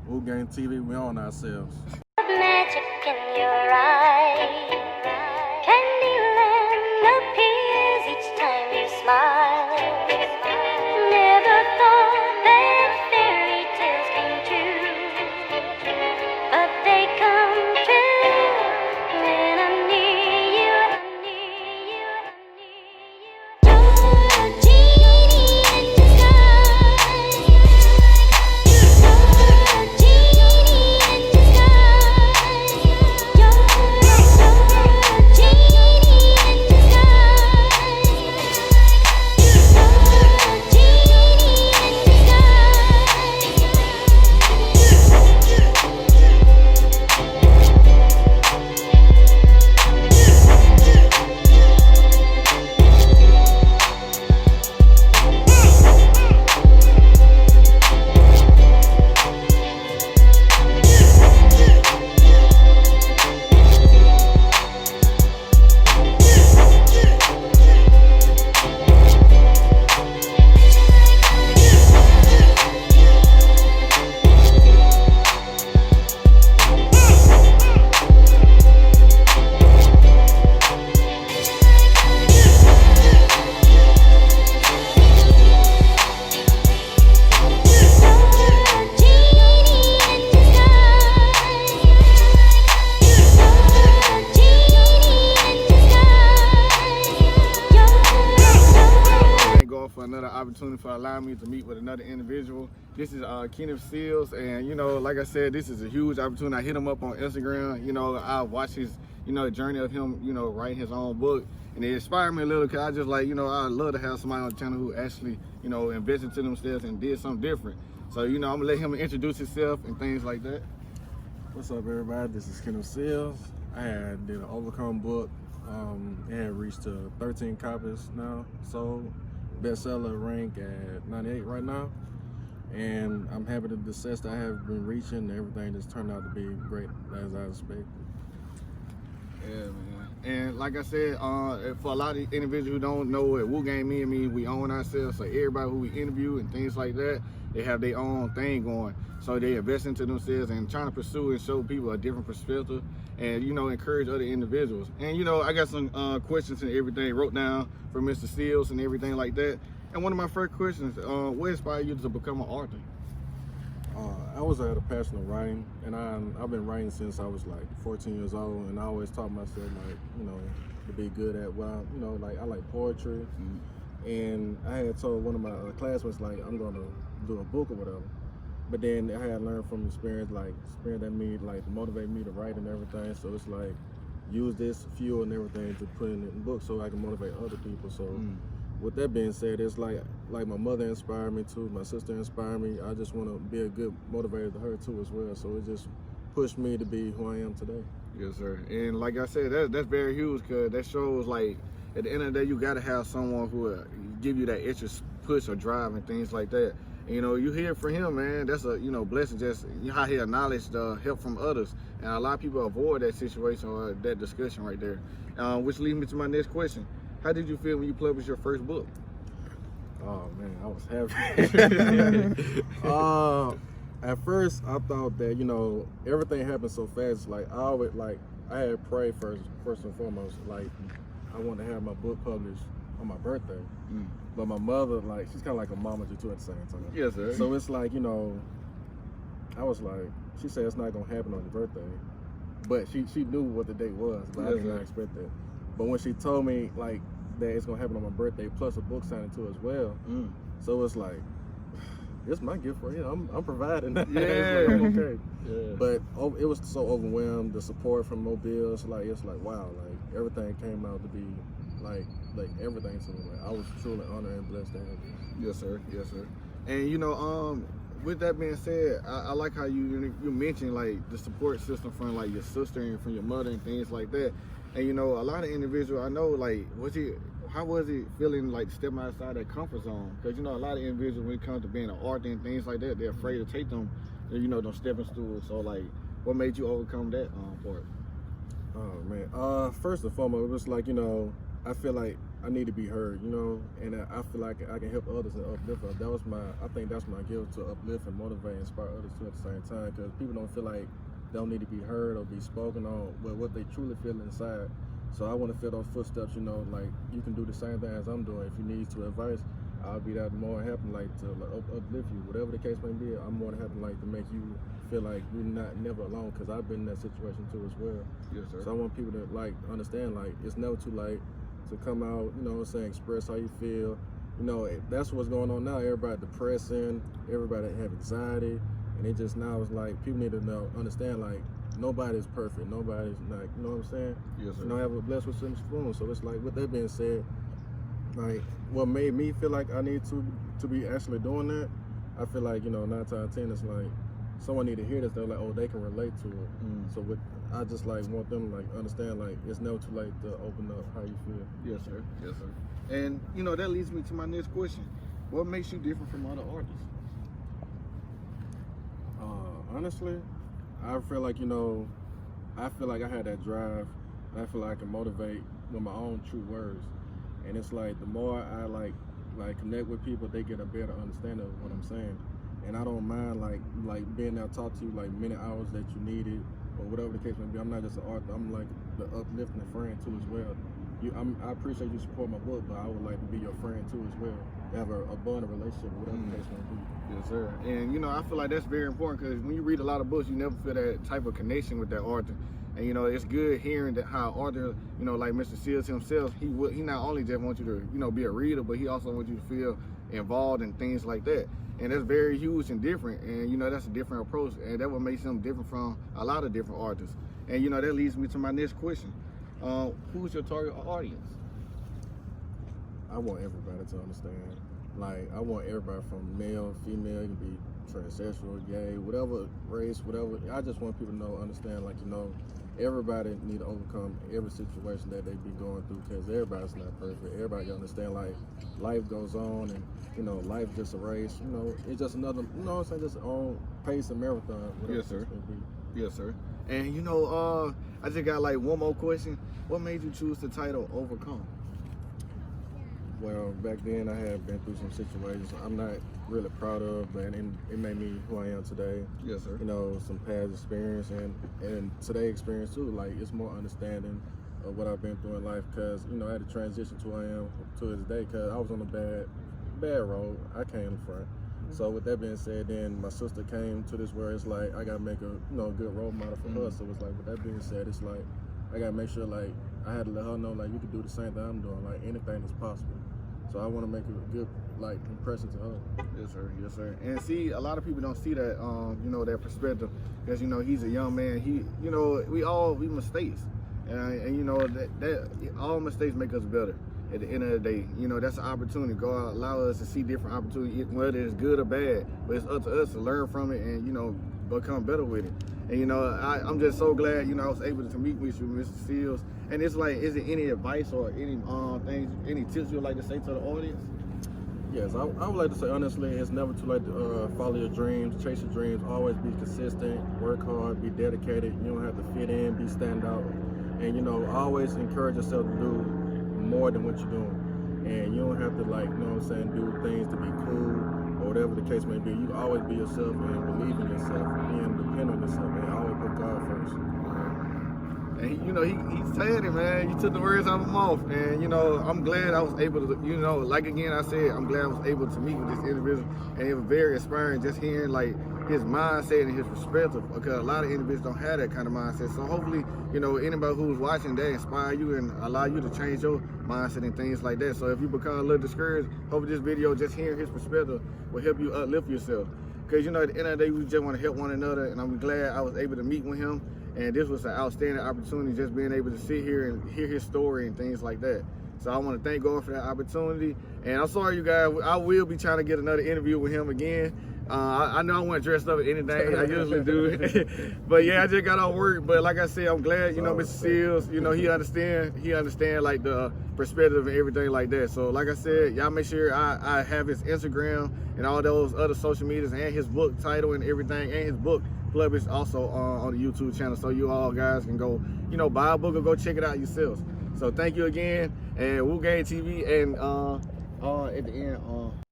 WooGang TV, we on ourselves. Magic in your eyes, Candyland appears each time you smile. Never thought that fairy tales came true, but they come true when I'm near you. You're a genie in disguise. You're a genie in disguise. You're a genie in disguise. You're a for another opportunity for allowing me to meet with another individual. This is Kenneth Seals, and like I said, this is a huge opportunity. I hit him up on Instagram. I watched his journey of him writing his own book, and it inspired me a little, because I just I love to have somebody on the channel who actually invested into themselves and did something different. So I'm gonna let him introduce himself and things like that. What's up, everybody? This is Kenneth Seals. I did an Overcome book. It had reached 13 copies now sold. Bestseller rank at 98 right now, and I'm happy with the success that I have been reaching. Everything just turned out to be great as I expected. Yeah, man. And like I said, for a lot of individuals who don't know what WooGang means, we own ourselves. So everybody who we interview and things like that, they have their own thing going. So they invest into themselves and trying to pursue and show people a different perspective, and encourage other individuals. And I got some questions and everything wrote down for Mr. Seals and everything like that. And one of my first questions, what inspired you to become an author? I was at a passion of writing, and I've been writing since I was like 14 years old, and I always taught myself to be good at I like poetry. And I had told one of my classmates I'm gonna do a book or whatever. But then I had learned from experience that me to motivate me to write and everything. So it's use this fuel and everything to put in the book so I can motivate other people. So with that being said, it's like my mother inspired me too, my sister inspired me. I just want to be a good motivator to her too as well. So it just pushed me to be who I am today. Yes, sir. And like I said, that's very huge, because that shows at the end of the day, you got to have someone who will give you that extra push or drive and things like that. And, you hear from him, man, that's a blessing, just how he acknowledged the help from others. And a lot of people avoid that situation or that discussion right there, which leads me to my next question. How did you feel when you published your first book? Oh man, I was happy. At first I thought that everything happened so fast. I had prayed first and foremost, I wanted to have my book published on my birthday. But my mother, she's kind of like a mama too at the same time. Yes, sir. So it's I was she said it's not gonna happen on your birthday, but she knew what the date was, but I did not expect that. But when she told me that it's gonna happen on my birthday, plus a book signing too as well, so it's it's my gift for him. I'm providing that. Yeah. I'm okay. Yeah. But it was so overwhelmed. The support from Mobile, it's wow, everything came out to be everything to me. I was truly honored and blessed to have this. Yes, sir. Yes, sir. And with that being said, I like how you mentioned the support system from your sister and from your mother and things like that. And a lot of individuals I know, how was it feeling stepping outside that comfort zone? Because a lot of individuals, when it comes to being an artist and things like that, they're afraid to take them them stepping stools. So what made you overcome that part? Oh man, first and foremost, it was I feel like I need to be heard, you know, and I feel like I can help others and uplift others. I think that's my gift, to uplift and motivate and inspire others too at the same time, because people don't feel like they don't need to be heard or be spoken on, but what they truly feel inside. So I want to fill those footsteps, you know, like you can do the same thing as I'm doing. If you need to advice, I'll be that more than happy, like to uplift you, whatever the case may be. I'm more than happy, like to make you feel like you're never alone, because I've been in that situation too as well. Yes, sir. So I want people to like understand, like it's never too late to come out, you know what I'm saying, express how you feel. You know, that's what's going on now. Everybody depressing, everybody have anxiety, and it just now is like people need to know, understand, like nobody's perfect, nobody's like, you know what I'm saying? Yes, sir. You know, have a blessed with some spoon. So it's like, with that being said, like what made me feel like I need to be actually doing that, I feel like, you know, 9 times out of 10, it's like someone need to hear this. They're like, oh, they can relate to it. So I just like want them to like understand, like it's never too late to open up how you feel. Yes, sir. Yes, sir. And you know, that leads me to my next question. What makes you different from other artists? Honestly, I feel like, you know, I feel like I had that drive. I feel like I can motivate with my own true words. And it's like the more I like connect with people, they get a better understanding of what I'm saying. And I don't mind like being there to talk to you like many hours that you needed or whatever the case may be. I'm not just an artist, I'm like the uplifting friend too as well. I appreciate you support my book, but I would like to be your friend too as well. Have a bond relationship, whatever the case may be. Yes, sir. And you know, I feel like that's very important, because when you read a lot of books, you never feel that type of connection with that author. And you know, it's good hearing that how author, you know, like Mr. Seals himself, he not only just wants you to, you know, be a reader, but he also wants you to feel involved in things like that. And that's very huge and different. And you know, that's a different approach, and that what makes him different from a lot of different artists. And you know, that leads me to my next question. Who's your target audience? I want everybody to understand. Like, I want everybody from male, female, you can be transsexual, gay, whatever race, whatever. I just want people to know, understand, like, you know, everybody need to overcome every situation that they be going through, because everybody's not perfect. Everybody understand, like, life goes on, and, you know, life just a race. You know, it's just another, you know what I'm saying, just on pace and marathon. Yes, sir. Yes, sir. And, you know, I just got, like, one more question. What made you choose the title Overcome? Well, back then I had been through some situations I'm not really proud of, but it made me who I am today. Yes, sir. You know, some past experience and today experience too. Like, it's more understanding of what I've been through in life, because, you know, I had to transition to who I am to this day, because I was on a bad road. I came front. So with that being said, then my sister came to this where it's like I gotta make a, you know, good role model for her. So it's like, with that being said, it's like I gotta make sure, like, I had to let her know, like, you can do the same thing I'm doing, like anything is possible. So I want to make a good, like, impression to her. Yes, sir. Yes, sir. And see, a lot of people don't see that, you know, that perspective, because, you know, he's a young man. You know, we mistakes, and you know that all mistakes make us better. At the end of the day, you know, that's an opportunity. God allow us to see different opportunities, whether it's good or bad. But it's up to us to learn from it and, you know, become better with it. And you know, I'm just so glad, you know, I was able to meet with you, Mr. Seals. And it's like, is there any advice or any things, any tips you would like to say to the audience? Yes, I would like to say, honestly, it's never too late to follow your dreams, chase your dreams, always be consistent, work hard, be dedicated. You don't have to fit in, be stand out. And, you know, always encourage yourself to do more than what you're doing. And you don't have to, like, you know what I'm saying, do things to be cool or whatever the case may be. You can always be yourself and believe in yourself and depend on yourself, and always put God first. And you know, he's saying it, man. You took the words out of my mouth. And you know, I'm glad I was able to, you know, like again I said, I'm glad I was able to meet with this individual. And it was very inspiring just hearing like his mindset and his perspective, because a lot of individuals don't have that kind of mindset. So hopefully, you know, anybody who's watching that inspire you and allow you to change your mindset and things like that. So if you become a little discouraged, hopefully this video, just hearing his perspective, will help you uplift yourself. Because, you know, at the end of the day, we just want to help one another, and I'm glad I was able to meet with him. And this was an outstanding opportunity, just being able to sit here and hear his story and things like that. So I want to thank God for that opportunity. And I'm sorry, you guys, I will be trying to get another interview with him again. I know I wasn't dressed up at anything, I usually do. But yeah, I just got off work. But like I said, I'm glad, you know, Mr. Seals, you know, he understand like the perspective and everything like that. So like I said, y'all make sure I have his Instagram and all those other social medias, and his book title and everything, and his book published also on the YouTube channel. So you all guys can go, you know, buy a book or go check it out yourselves. So thank you again. and WooGang TV, and at the end,